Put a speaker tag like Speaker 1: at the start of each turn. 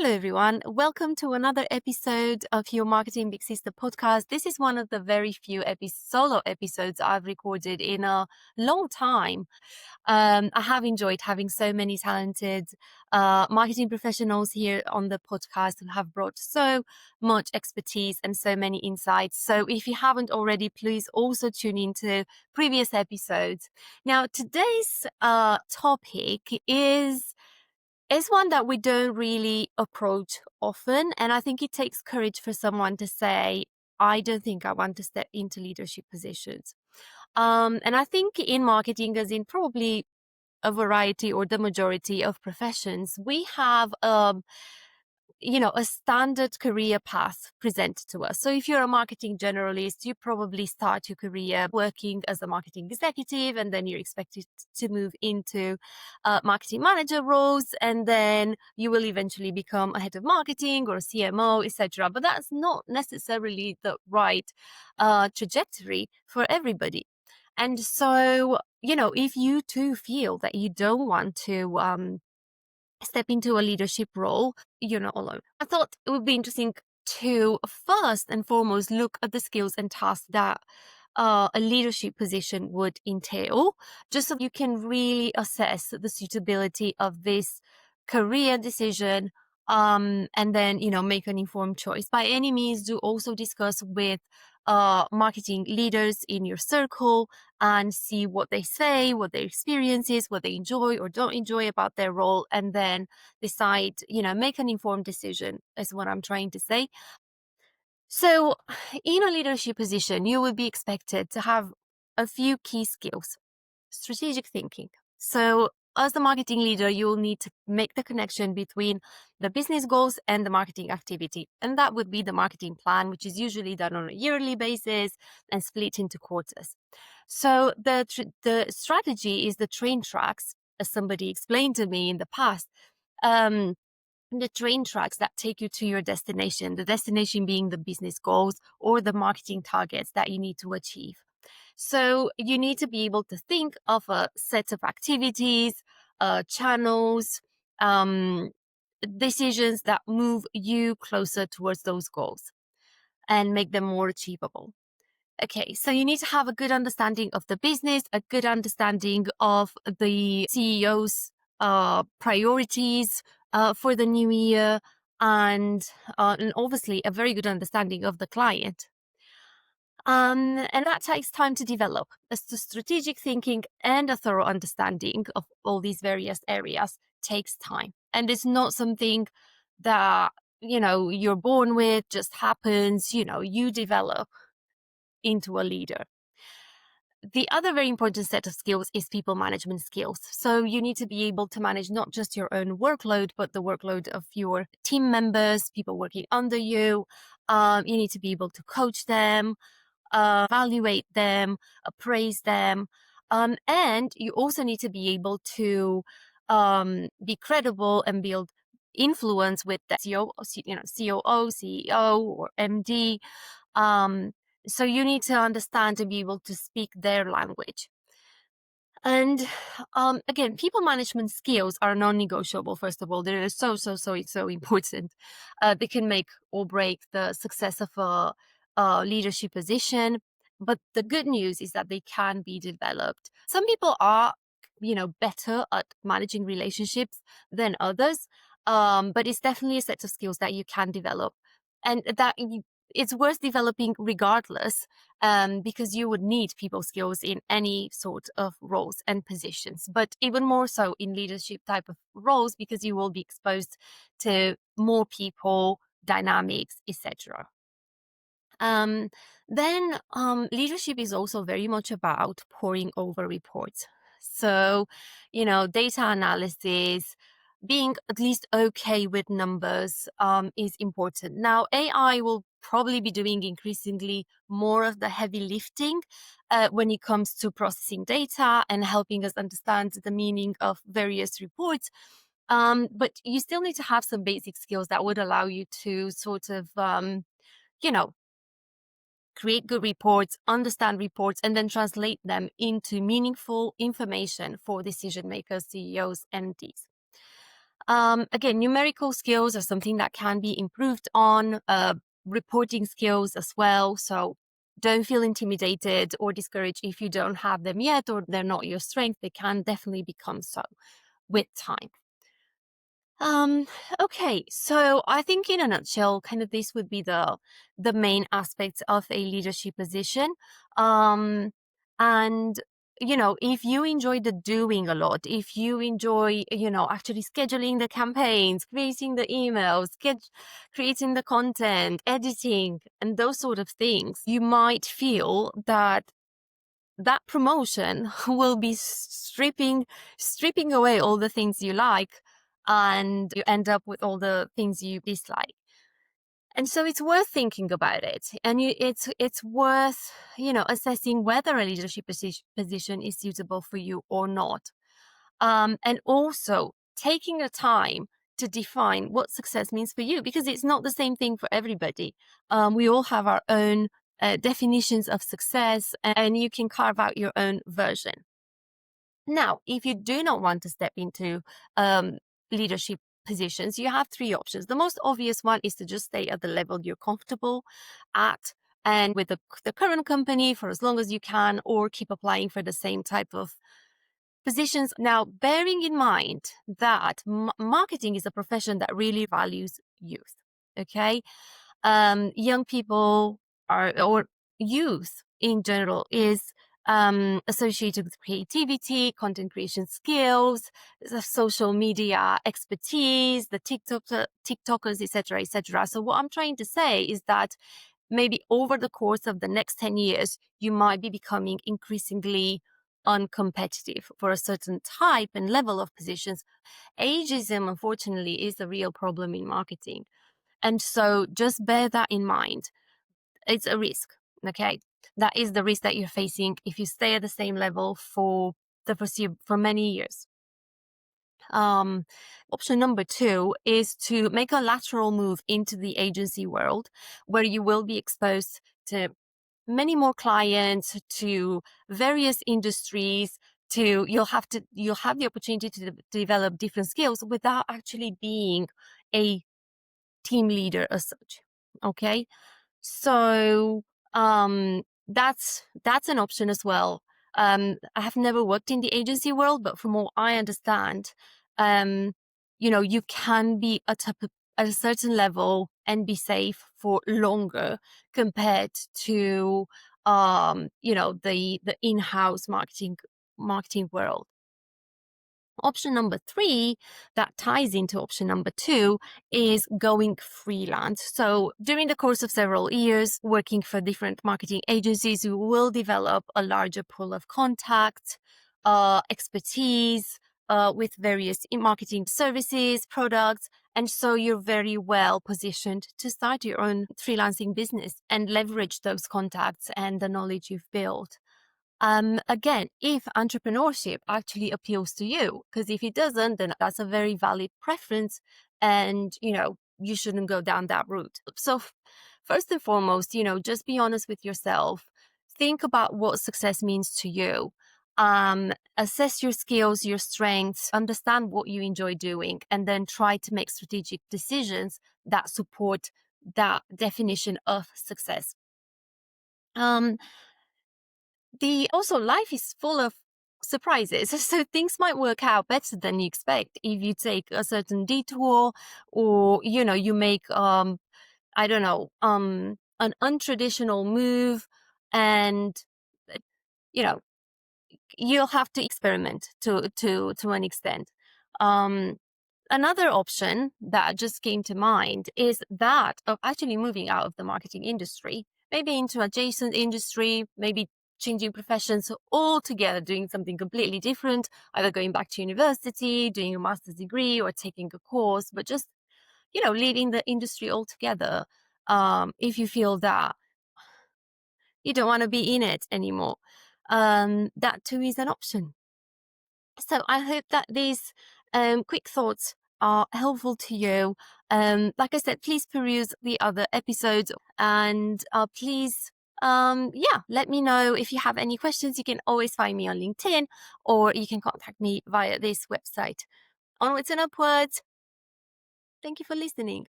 Speaker 1: Hello, everyone. Welcome to another episode of your Marketing Big Sister podcast. This is one of the very few solo episodes I've recorded in a long time. I have enjoyed having so many talented marketing professionals here on the podcast who have brought so much expertise and so many insights. So if you haven't already, please also tune into previous episodes. Now, today's topic is one that we don't really approach often. And I think it takes courage for someone to say, I don't think I want to step into leadership positions. And I think in marketing, as in probably a variety or the majority of professions, we have a standard career path presented to us. So if you're a marketing generalist, you probably start your career working as a marketing executive, and then you're expected to move into marketing manager roles, and then you will eventually become a head of marketing or a CMO, etc. But that's not necessarily the right trajectory for everybody. And so, if you too feel that you don't want to step into a leadership role, you're not alone. I thought it would be interesting to first and foremost look at the skills and tasks that a leadership position would entail, just so you can really assess the suitability of this career decision, and then make an informed choice. By any means, do also discuss with marketing leaders in your circle and see what they say, what their experience is, what they enjoy or don't enjoy about their role, and then decide, make an informed decision, is what I'm trying to say. So, in a leadership position, you will be expected to have a few key skills. Strategic thinking. So, as the marketing leader, you will need to make the connection between the business goals and the marketing activity. And that would be the marketing plan, which is usually done on a yearly basis and split into quarters. So, the strategy is the train tracks, as somebody explained to me in the past. The train tracks that take you to your destination, the destination being the business goals or the marketing targets that you need to achieve. So you need to be able to think of a set of activities, channels, decisions that move you closer towards those goals and make them more achievable. Okay, so you need to have a good understanding of the business, a good understanding of the CEO's priorities for the new year, and obviously a very good understanding of the client. And that takes time to develop. As the strategic thinking and a thorough understanding of all these various areas takes time. And it's not something that, you're born with, just happens, you develop into a leader. The other very important set of skills is people management skills. So you need to be able to manage not just your own workload, but the workload of your team members, people working under you. You need to be able to coach them, evaluate them, appraise them. And you also need to be able to be credible and build influence with the COO, CEO, or MD. So you need to understand to be able to speak their language. And again, people management skills are non-negotiable. First of all, they're so important. They can make or break the success of a leadership position. But the good news is that they can be developed. Some people are, better at managing relationships than others. But it's definitely a set of skills that you can develop, and it's worth developing regardless, because you would need people skills in any sort of roles and positions, but even more so in leadership type of roles, because you will be exposed to more people, dynamics, etc. Then leadership is also very much about poring over reports. So, data analysis, being at least okay with numbers is important. Now, AI will probably be doing increasingly more of the heavy lifting when it comes to processing data and helping us understand the meaning of various reports. But you still need to have some basic skills that would allow you to sort of, create good reports, understand reports, and then translate them into meaningful information for decision makers, CEOs, MDs. Again, numerical skills are something that can be improved on, reporting skills as well. So don't feel intimidated or discouraged if you don't have them yet or they're not your strength. They can definitely become so with time. Um, okay, so I think in a nutshell, kind of this would be the main aspects of a leadership position. Um, and if you enjoy the doing a lot, if you enjoy, actually scheduling the campaigns, creating the emails, creating the content, editing, and those sort of things, you might feel that promotion will be stripping away all the things you like, and you end up with all the things you dislike. And so it's worth thinking about it, and it's worth assessing whether a leadership position is suitable for you or not, and also taking the time to define what success means for you, because it's not the same thing for everybody. We all have our own definitions of success, and you can carve out your own version. Now, if you do not want to step into leadership positions, you have three options. The most obvious one is to just stay at the level you're comfortable at and with the current company for as long as you can, or keep applying for the same type of positions. Now, bearing in mind that marketing is a profession that really values youth, okay? Young people or youth in general is associated with creativity, content creation skills, the social media expertise, the TikTokers, etc., etc. So what I'm trying to say is that maybe over the course of the next 10 years, you might be becoming increasingly uncompetitive for a certain type and level of positions. Ageism, unfortunately, is a real problem in marketing. And so just bear that in mind. It's a risk. Okay. That is the risk that you're facing if you stay at the same level for for many years. Option number 2 is to make a lateral move into the agency world, where you will be exposed to many more clients, to various industries, you'll have the opportunity to develop different skills without actually being a team leader as such. Okay. So that's an option as well. I have never worked in the agency world, but from what I understand, um, you can be at a certain level and be safe for longer compared to the in-house marketing world. Option number 3 that ties into option number 2 is going freelance. So during the course of several years working for different marketing agencies, you will develop a larger pool of contacts, expertise with various marketing services, products. And so you're very well positioned to start your own freelancing business and leverage those contacts and the knowledge you've built. Again, if entrepreneurship actually appeals to you, because if it doesn't, then that's a very valid preference, and you shouldn't go down that route. So first and foremost, just be honest with yourself. Think about what success means to you. Assess your skills, your strengths, understand what you enjoy doing, and then try to make strategic decisions that support that definition of success. Also, life is full of surprises, so things might work out better than you expect if you take a certain detour, or you make I don't know, an untraditional move, and uh, you know you'll have to experiment to an extent. um Another option that just came to mind is that of actually moving out of the marketing industry, maybe into adjacent industry, maybe changing professions altogether, doing something completely different, either going back to university, doing a master's degree, or taking a course, but just, leaving the industry altogether, if you feel that you don't want to be in it anymore. That too is an option. So I hope that these quick thoughts are helpful to you. Like I said, please peruse the other episodes, and please, let me know if you have any questions. You can always find me on LinkedIn, or you can contact me via this website. Onwards and upwards. Thank you for listening.